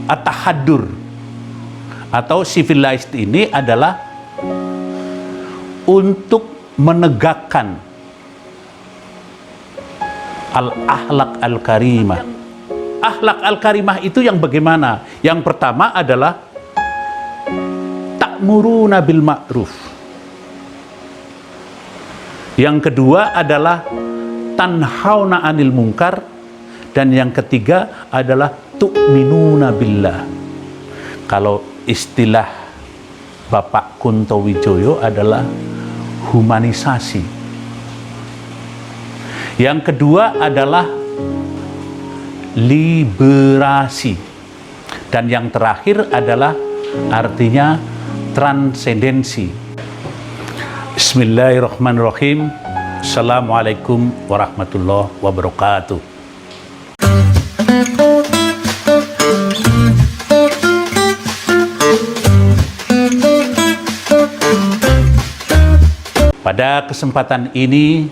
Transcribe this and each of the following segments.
at-tahaddur atau civilized ini adalah untuk menegakkan al-akhlak al-karimah. Akhlak al-karimah itu yang bagaimana? Yang pertama adalah ta'muruna bil ma'ruf. Yang kedua adalah tanhauna 'anil munkar, dan yang ketiga adalah tu'minuna billah. Kalau istilah Bapak Kunto Wijoyo adalah humanisasi. Yang kedua adalah liberasi, dan yang terakhir adalah artinya transendensi. Bismillahirrahmanirrahim. Assalamualaikum warahmatullahi wabarakatuh. Pada kesempatan ini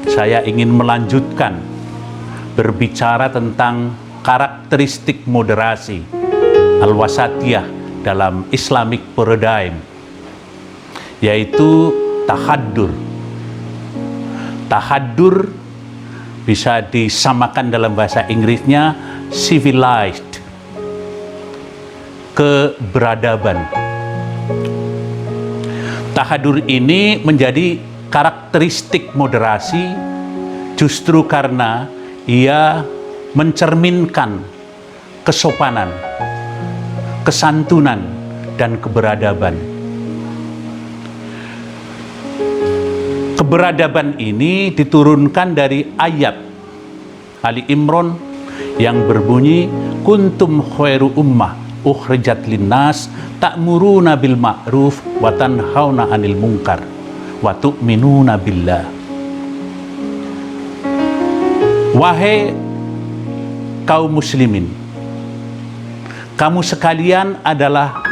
saya ingin melanjutkan berbicara tentang karakteristik moderasi al-wasatiyah dalam Islamic paradigm, yaitu tahaddur. Tahaddur bisa disamakan dalam bahasa Inggrisnya civilized, keberadaban. Tahaddur ini menjadi karakteristik moderasi justru karena ia mencerminkan kesopanan, kesantunan, dan keberadaban. Keberadaban ini diturunkan dari ayat Ali Imran yang berbunyi kuntum khairu ummah ukhrijat linnas ta'muruna bil ma'ruf wa tanhauna 'anil munkar wa tu'minuna billah. Wahai kaum muslimin, kamu sekalian adalah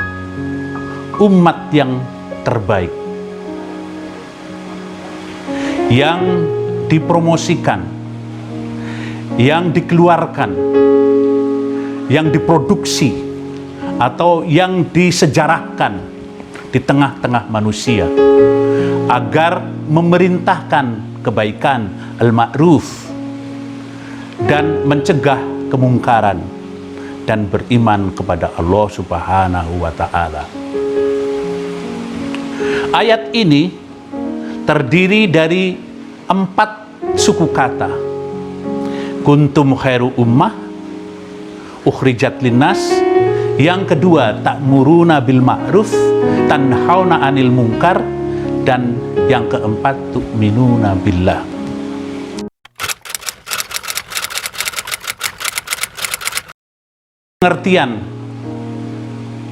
umat yang terbaik, yang dipromosikan, yang dikeluarkan, yang diproduksi, atau yang disejarahkan di tengah-tengah manusia agar memerintahkan kebaikan al-ma'ruf dan mencegah kemungkaran dan beriman kepada Allah Subhanahu wa ta'ala. Ayat ini terdiri dari 4 suku kata. Kuntum khairu ummah ukhrijat linnas. Yang kedua ta'muruna bil ma'ruf tanhauna 'anil munkar, dan yang keempat tu'minuna billah. Pengertian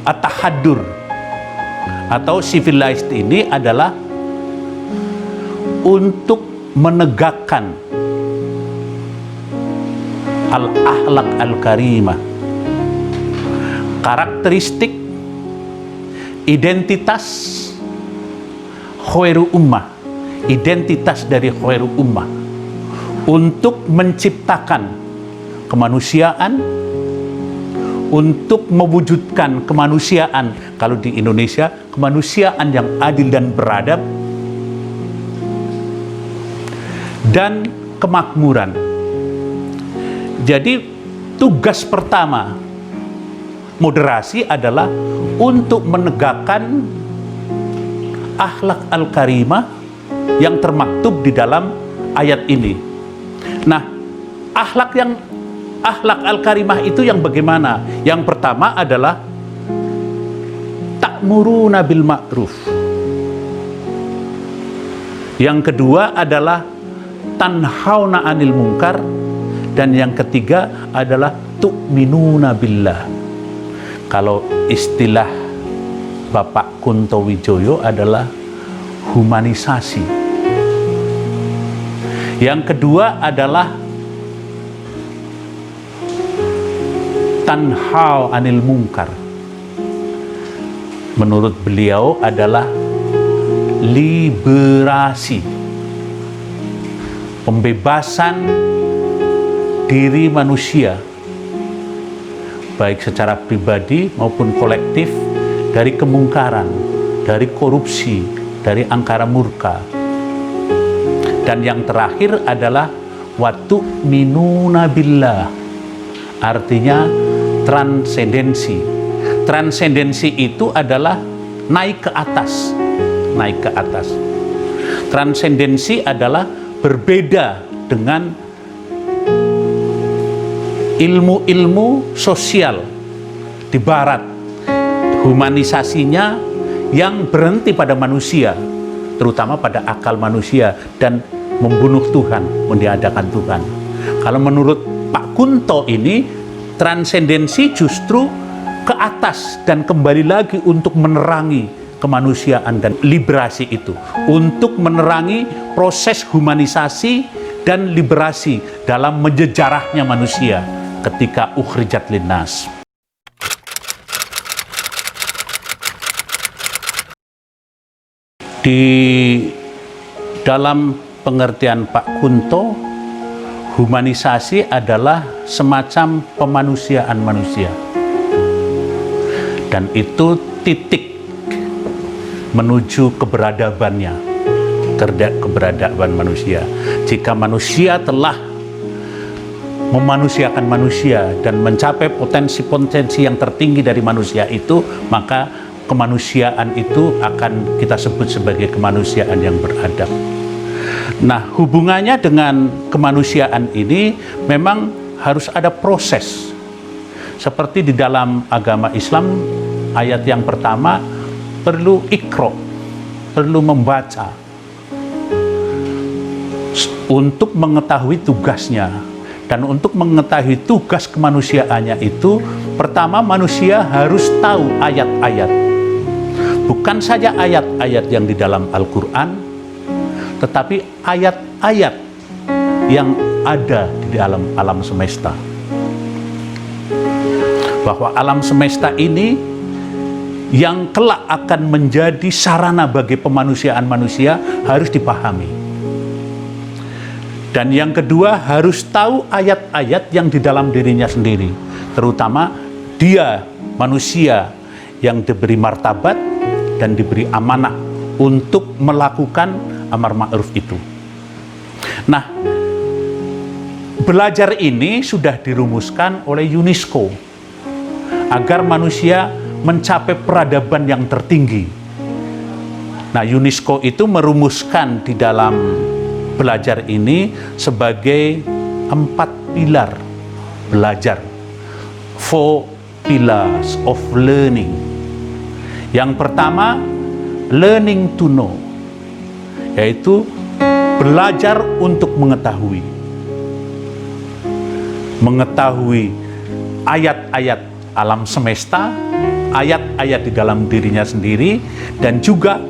at-tahaddur atau civilized ini adalah untuk menegakkan al-akhlak al-karimah, karakteristik identitas khairu ummah, identitas dari khairu ummah, untuk menciptakan kemanusiaan, untuk mewujudkan kemanusiaan, kalau di Indonesia kemanusiaan yang adil dan beradab, dan kemakmuran. Jadi tugas pertama moderasi adalah untuk menegakkan akhlak al-karimah yang termaktub di dalam ayat ini. Nah, akhlak al-karimah itu yang bagaimana? Yang pertama adalah ta'muruna bil ma'ruf. Yang kedua adalah tanhauna 'anil munkar, dan yang ketiga adalah tu'minuna billah. Kalau istilah Bapak Kunto Wijoyo adalah humanisasi. Yang kedua adalah tanhau 'anil munkar. Menurut beliau adalah liberasi, pembebasan diri manusia baik secara pribadi maupun kolektif, dari kemungkaran, dari korupsi, dari angkara murka. Dan yang terakhir adalah watu minuna billah, artinya transendensi. Transendensi itu adalah naik ke atas, naik ke atas. Transendensi adalah berbeda dengan ilmu-ilmu sosial di barat. Humanisasinya yang berhenti pada manusia, terutama pada akal manusia, dan membunuh Tuhan, meniadakan Tuhan. Kalau menurut Pak Kunto ini, transendensi justru ke atas dan kembali lagi untuk menerangi kemanusiaan dan liberasi itu, untuk menerangi proses humanisasi dan liberasi dalam menjejarahnya manusia ketika ukhrijat linnas. Di dalam pengertian Pak Kunto, humanisasi adalah semacam pemanusiaan manusia. Dan itu titik menuju keberadabannya, keberadaan manusia. Jika manusia telah memanusiakan manusia dan mencapai potensi-potensi yang tertinggi dari manusia itu, maka kemanusiaan itu akan kita sebut sebagai kemanusiaan yang beradab. Nah, hubungannya dengan kemanusiaan ini memang harus ada proses. Seperti di dalam agama Islam, ayat yang pertama perlu ikro, perlu membaca untuk mengetahui tugasnya. Dan untuk mengetahui tugas kemanusiaannya itu, pertama manusia harus tahu ayat-ayat. Bukan saja ayat-ayat yang di dalam Al-Quran, tetapi ayat-ayat yang ada di dalam alam semesta. Bahwa alam semesta ini yang kelak akan menjadi sarana bagi pemanusiaan manusia harus dipahami. Dan yang kedua, harus tahu ayat-ayat yang di dalam dirinya sendiri, terutama dia manusia yang diberi martabat dan diberi amanah untuk melakukan amar ma'ruf itu. Nah, belajar ini sudah dirumuskan oleh UNESCO agar manusia mencapai peradaban yang tertinggi. Nah, UNESCO itu merumuskan di dalam belajar ini sebagai 4 pilar belajar, 4 pillars of learning. Yang pertama, learning to know, yaitu belajar untuk mengetahui ayat-ayat alam semesta, ayat-ayat di dalam dirinya sendiri, dan juga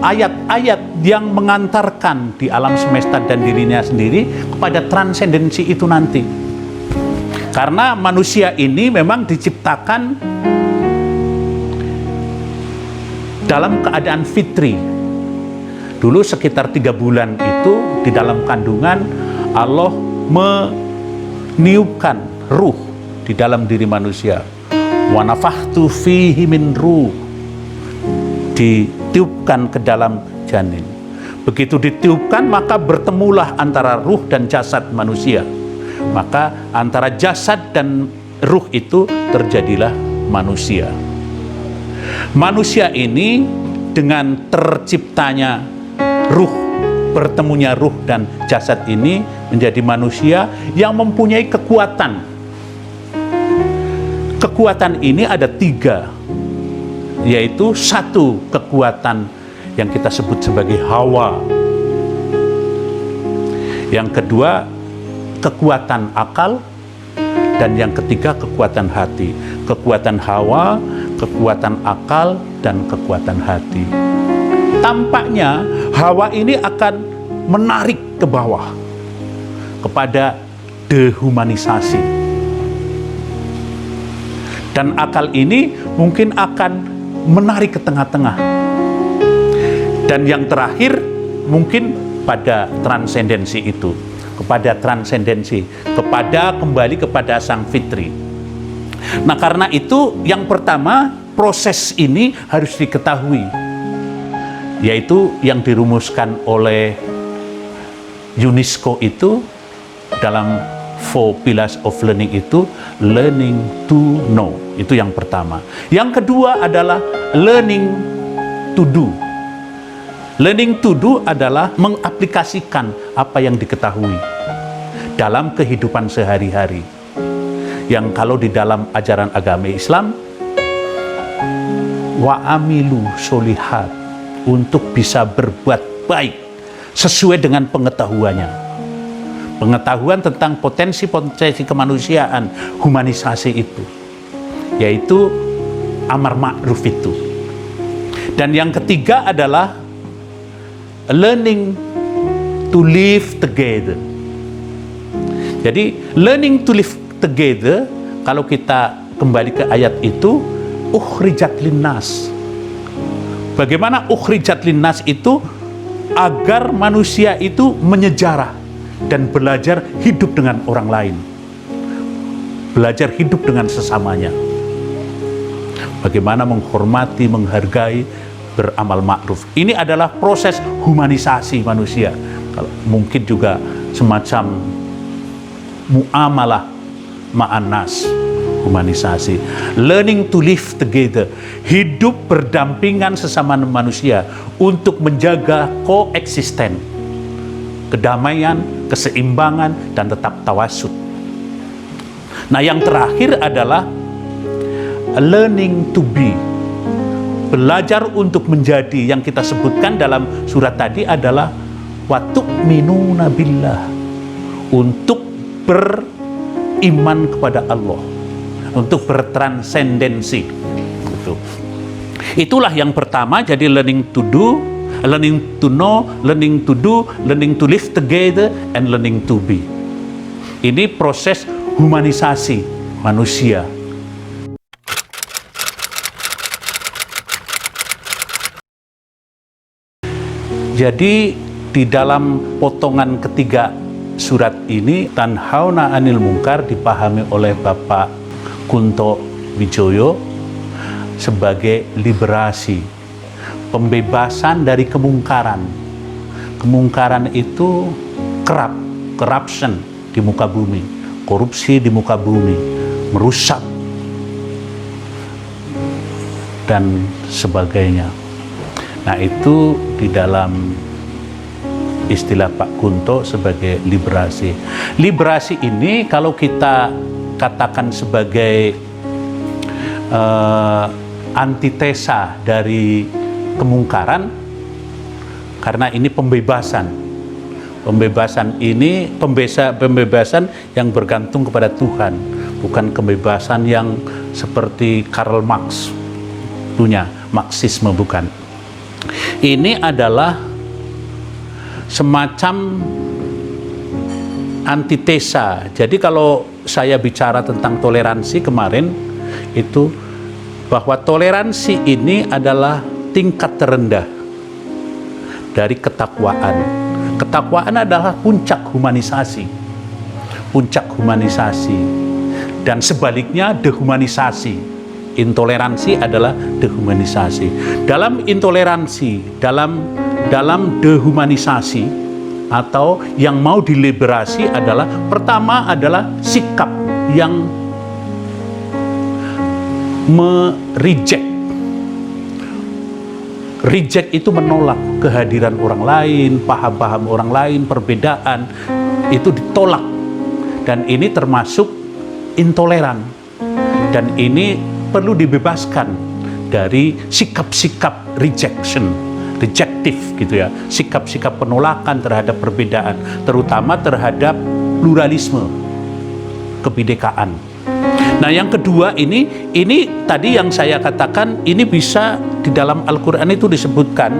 ayat-ayat yang mengantarkan di alam semesta dan dirinya sendiri kepada transendensi itu nanti. Karena manusia ini memang diciptakan dalam keadaan fitri. Dulu sekitar 3 bulan itu di dalam kandungan Allah meniupkan ruh di dalam diri manusia. Wa nafakhtu fihi min ruh, ditiupkan ke dalam janin. Begitu ditiupkan, maka bertemulah antara ruh dan jasad manusia. Maka antara jasad dan ruh itu terjadilah manusia. Manusia ini dengan terciptanya ruh, bertemunya ruh dan jasad ini menjadi manusia yang mempunyai kekuatan. Kekuatan ini ada 3, yaitu 1 kekuatan yang kita sebut sebagai hawa. Yang kedua, kekuatan akal. Dan yang ketiga, kekuatan hati. Kekuatan hawa, kekuatan akal, dan kekuatan hati. Tampaknya hawa ini akan menarik ke bawah kepada dehumanisasi. Dan akal ini mungkin akan menarik ke tengah-tengah. Dan yang terakhir mungkin pada transendensi itu, kepada transendensi, kepada kembali kepada sang fitri. Nah, karena itu yang pertama proses ini harus diketahui, yaitu yang dirumuskan oleh UNESCO itu dalam 4 pillars of learning itu learning to know, itu yang pertama. Yang kedua adalah learning to do. Learning to do adalah mengaplikasikan apa yang diketahui dalam kehidupan sehari-hari. Yang kalau di dalam ajaran agama Islam, wa'amilu solihat, untuk bisa berbuat baik sesuai dengan pengetahuannya. Pengetahuan tentang potensi-potensi kemanusiaan, humanisasi itu, yaitu amar ma'ruf itu. Dan yang ketiga adalah learning to live together. Jadi learning to live together, kalau kita kembali ke ayat itu, ukhrijat linnas. Bagaimana ukhrijat linnas itu? Agar manusia itu menyejarah dan belajar hidup dengan orang lain, belajar hidup dengan sesamanya, bagaimana menghormati, menghargai, beramal ma'ruf. Ini adalah proses humanisasi manusia. Kalau mungkin juga semacam muamalah ma'anas, humanisasi. Learning to live together, hidup berdampingan sesama manusia untuk menjaga koeksisten, kedamaian, keseimbangan, dan tetap tawasud. Nah, yang terakhir adalah learning to be, belajar untuk menjadi. Yang kita sebutkan dalam surat tadi adalah wa tu'minuna billah, untuk beriman kepada Allah, untuk bertransendensi. Itulah yang pertama. Jadi learning to do, learning to know, learning to do, learning to live together, and learning to be. Ini proses humanisasi manusia. Jadi di dalam potongan ketiga surat ini, tanhauna anil munkar dipahami oleh Bapak Kunto Wijoyo sebagai liberasi, pembebasan dari kemungkaran. Kemungkaran itu corruption di muka bumi, korupsi di muka bumi, merusak, dan sebagainya. Nah, itu di dalam istilah Pak Kunto sebagai liberasi. Liberasi ini kalau kita katakan sebagai antitesa dari kemungkaran, karena ini pembebasan. Pembebasan ini pembebasan yang bergantung kepada Tuhan, bukan kebebasan yang seperti Karl Marx punya, Marxisme, bukan. Ini adalah semacam antitesa. Jadi kalau saya bicara tentang toleransi kemarin, itu bahwa toleransi ini adalah tingkat terendah dari ketakwaan. Ketakwaan adalah puncak humanisasi. Puncak humanisasi. Dan sebaliknya dehumanisasi. Intoleransi adalah dehumanisasi. Dalam intoleransi, dalam dehumanisasi atau yang mau diliberasi adalah, pertama adalah sikap yang reject itu menolak kehadiran orang lain, paham-paham orang lain, perbedaan itu ditolak, dan ini termasuk intoleran, dan ini perlu dibebaskan dari sikap-sikap rejective gitu ya, sikap-sikap penolakan terhadap perbedaan, terutama terhadap pluralisme, kebinekaan. Nah, yang kedua ini tadi yang saya katakan, ini bisa di dalam Al-Quran itu disebutkan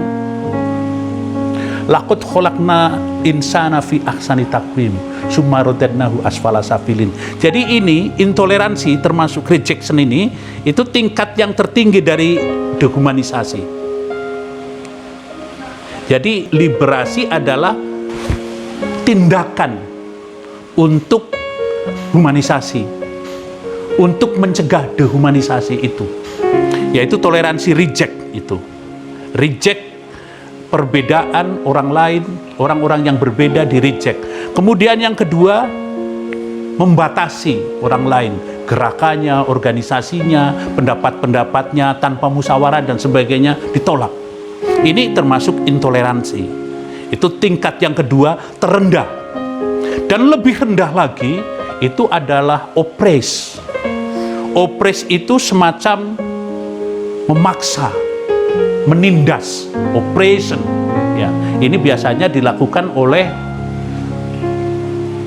laqad khalaqna insana fi ahsani taqwim summa radadnahu asfala safilin. Jadi ini intoleransi termasuk rejection ini, itu tingkat yang tertinggi dari dehumanisasi. Jadi liberasi adalah tindakan untuk humanisasi, untuk mencegah dehumanisasi itu, yaitu toleransi reject itu. Reject perbedaan orang lain, orang-orang yang berbeda di reject. Kemudian yang kedua, membatasi orang lain, gerakannya, organisasinya, pendapat-pendapatnya tanpa musyawarah dan sebagainya ditolak. Ini termasuk intoleransi. Itu tingkat yang kedua, terendah. Dan lebih rendah lagi, itu adalah oppress. Oppress itu semacam memaksa, menindas, oppression. Ya, ini biasanya dilakukan oleh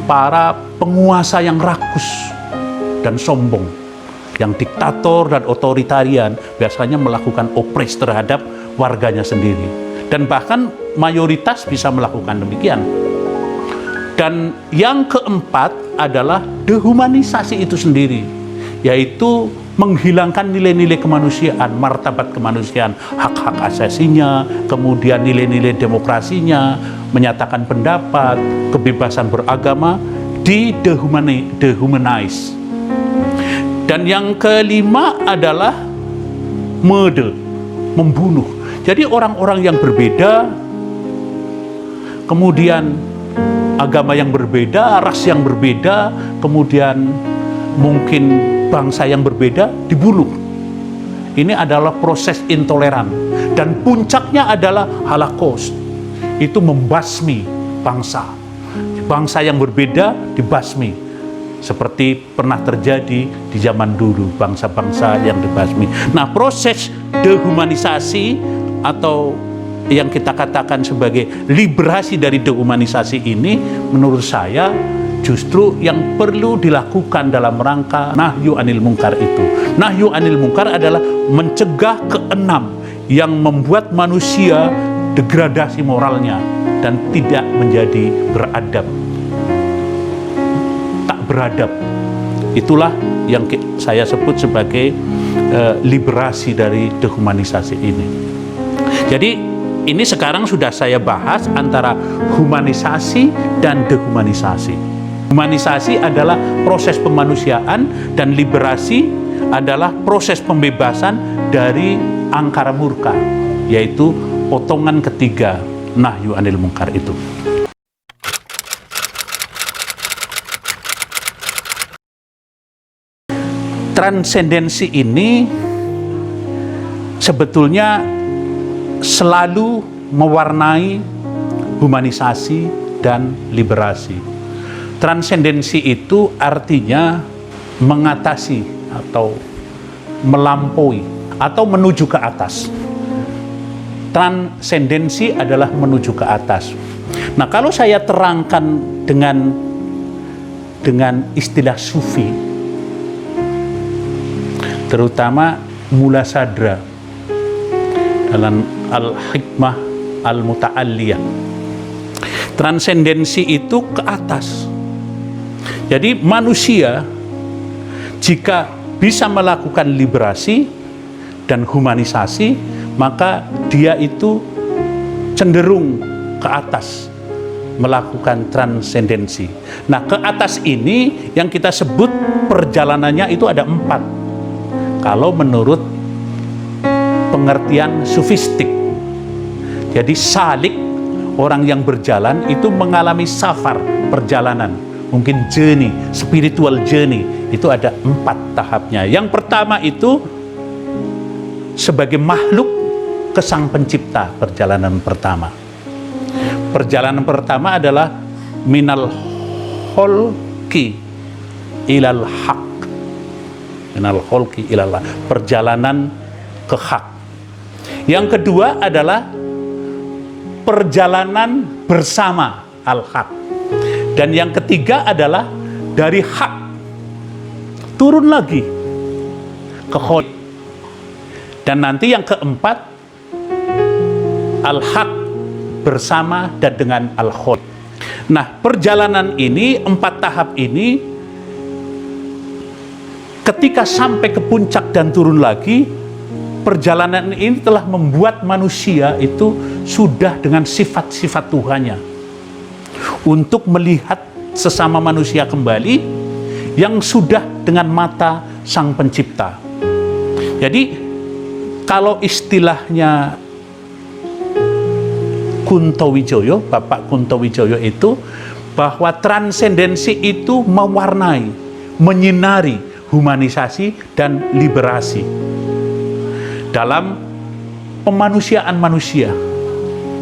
para penguasa yang rakus dan sombong, yang diktator dan otoritarian biasanya melakukan opres terhadap warganya sendiri, dan bahkan mayoritas bisa melakukan demikian. Dan yang keempat adalah dehumanisasi itu sendiri, yaitu menghilangkan nilai-nilai kemanusiaan, martabat kemanusiaan, hak-hak asasinya, kemudian nilai-nilai demokrasinya, menyatakan pendapat, kebebasan beragama, dehumanize. Dan yang kelima adalah murder, membunuh. Jadi orang-orang yang berbeda, kemudian agama yang berbeda, ras yang berbeda, kemudian mungkin bangsa yang berbeda dibunuh. Ini adalah proses intoleran, dan puncaknya adalah Holocaust. Itu membasmi bangsa. Bangsa yang berbeda dibasmi, seperti pernah terjadi di zaman dulu, bangsa-bangsa yang dibasmi. Nah, proses dehumanisasi atau yang kita katakan sebagai liberasi dari dehumanisasi ini, menurut saya justru yang perlu dilakukan dalam rangka nahyu anil mungkar itu. Nahyu anil mungkar adalah mencegah keenam yang membuat manusia degradasi moralnya dan tidak menjadi beradab, tak beradab. Itulah yang saya sebut sebagai liberasi dari dehumanisasi ini. Jadi ini sekarang sudah saya bahas antara humanisasi dan dehumanisasi. Humanisasi adalah proses pemanusiaan, dan liberasi adalah proses pembebasan dari angkara murka, yaitu potongan ketiga nahyu anil mungkar itu. Transendensi ini sebetulnya selalu mewarnai humanisasi dan liberasi. Transendensi itu artinya mengatasi atau melampaui atau menuju ke atas. Transendensi adalah menuju ke atas. Nah, kalau saya terangkan dengan istilah sufi, terutama Mula Sadra dalam Al-Hikmah Al-Muta'alliyah, transendensi itu ke atas. Jadi manusia jika bisa melakukan liberasi dan humanisasi, maka dia itu cenderung ke atas, melakukan transendensi. Nah, ke atas ini yang kita sebut perjalanannya itu ada 4. Kalau menurut pengertian sufistik. Jadi salik, orang yang berjalan itu mengalami safar, perjalanan. Mungkin journey, spiritual journey, itu ada 4 tahapnya. Yang pertama itu sebagai makhluk ke Sang Pencipta, perjalanan pertama. Perjalanan pertama adalah minal kholqi ilal haq. Minal kholqi ilal haq, perjalanan ke hak. Yang kedua adalah perjalanan bersama al-haq. Dan yang ketiga adalah dari hak turun lagi ke khol. Dan nanti yang keempat al-haq bersama dan dengan al-khol. Nah, perjalanan ini 4 tahap ini ketika sampai ke puncak dan turun lagi, perjalanan ini telah membuat manusia itu sudah dengan sifat-sifat Tuhannya, untuk melihat sesama manusia kembali yang sudah dengan mata Sang Pencipta. Jadi kalau istilahnya Kuntowijoyo, Bapak Kuntowijoyo itu, bahwa transendensi itu mewarnai, menyinari humanisasi dan liberasi dalam pemanusiaan manusia,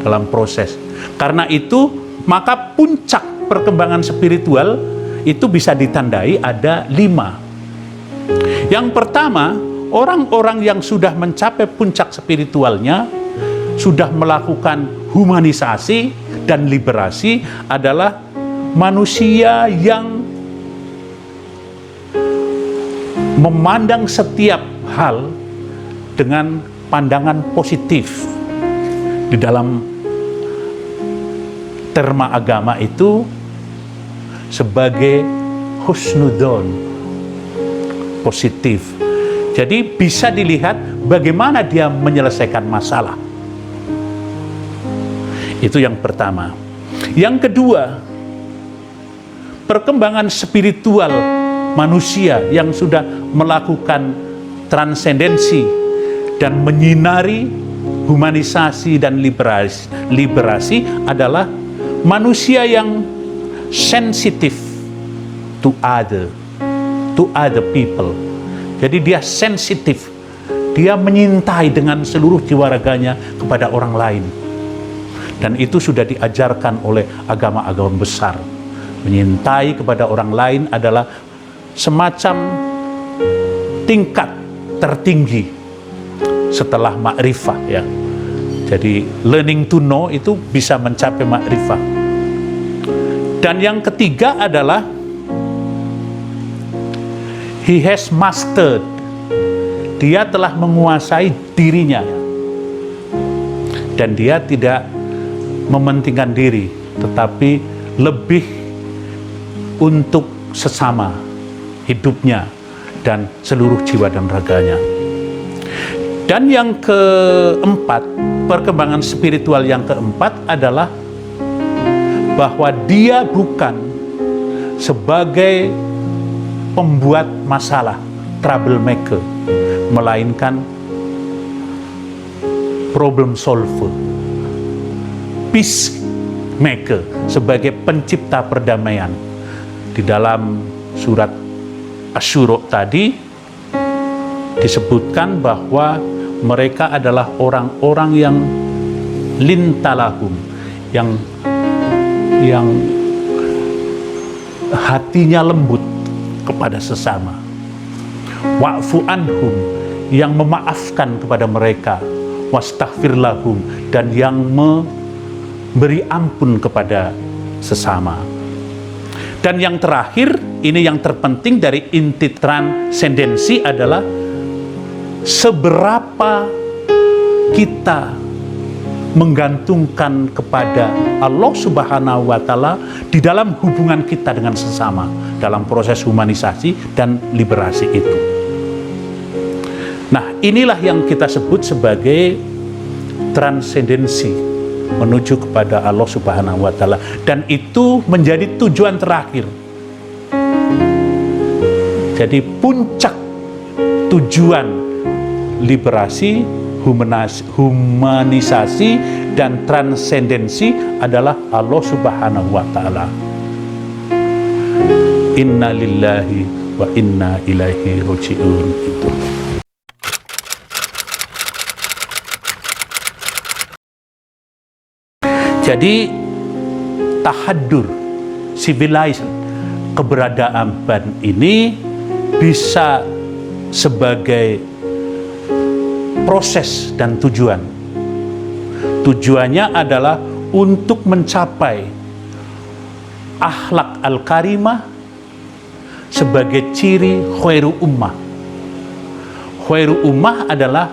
dalam proses. Karena itu, maka puncak perkembangan spiritual itu bisa ditandai ada 5. Yang pertama, orang-orang yang sudah mencapai puncak spiritualnya, sudah melakukan humanisasi dan liberasi adalah manusia yang memandang setiap hal dengan pandangan positif. Di dalam terma agama itu sebagai husnudzon, positif. Jadi bisa dilihat bagaimana dia menyelesaikan masalah. Itu yang pertama. Yang kedua, perkembangan spiritual manusia yang sudah melakukan transendensi dan menyinari humanisasi dan liberasi adalah manusia yang sensitif to other people. Jadi dia sensitif, dia menyintai dengan seluruh jiwa raganya kepada orang lain. Dan itu sudah diajarkan oleh agama-agama besar. Menyintai kepada orang lain adalah semacam tingkat tertinggi setelah makrifah, ya. Jadi learning to know itu bisa mencapai makrifah. Dan yang ketiga adalah he has mastered. Dia telah menguasai dirinya. Dan dia tidak mementingkan diri, tetapi lebih untuk sesama hidupnya dan seluruh jiwa dan raganya. Dan yang keempat, perkembangan spiritual yang keempat adalah bahwa dia bukan sebagai pembuat masalah, troublemaker, melainkan problem solver, peacemaker, sebagai pencipta perdamaian. Di dalam surat Asy-Syura tadi disebutkan bahwa mereka adalah orang-orang yang lintalahum, yang hatinya lembut kepada sesama, wa'fu anhum, yang memaafkan kepada mereka, wastaghfir lahum, dan yang beri ampun kepada sesama. Dan yang terakhir, ini yang terpenting dari inti transendensi adalah seberapa kita menggantungkan kepada Allah Subhanahu wa Ta'ala di dalam hubungan kita dengan sesama dalam proses humanisasi dan liberasi itu. Nah, inilah yang kita sebut sebagai transendensi menuju kepada Allah Subhanahu wa Ta'ala, dan itu menjadi tujuan terakhir. Jadi puncak tujuan liberasi, humanisasi dan transendensi adalah Allah Subhanahu wa Ta'ala. Inna lillahi wa inna ilaihi raji'un. Itu. Jadi tahaddur, civilization, keberadaan ini bisa sebagai proses dan tujuan. Tujuannya adalah untuk mencapai akhlak al-karimah sebagai ciri khairu ummah. Khairu ummah adalah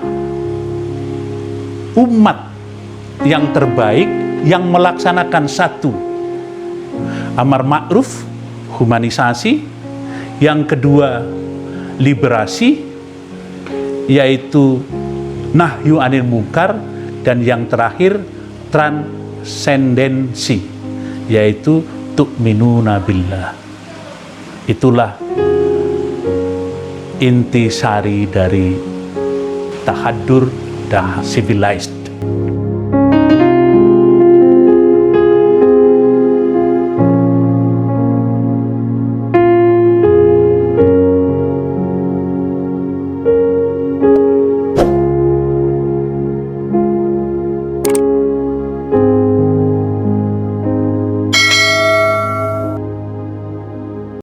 umat yang terbaik yang melaksanakan satu, amar ma'ruf, humanisasi, yang kedua liberasi, yaitu nahyu anil munkar, dan yang terakhir transendensi, yaitu tu'minuna billah. Itulah intisari dari tahadur dan civilized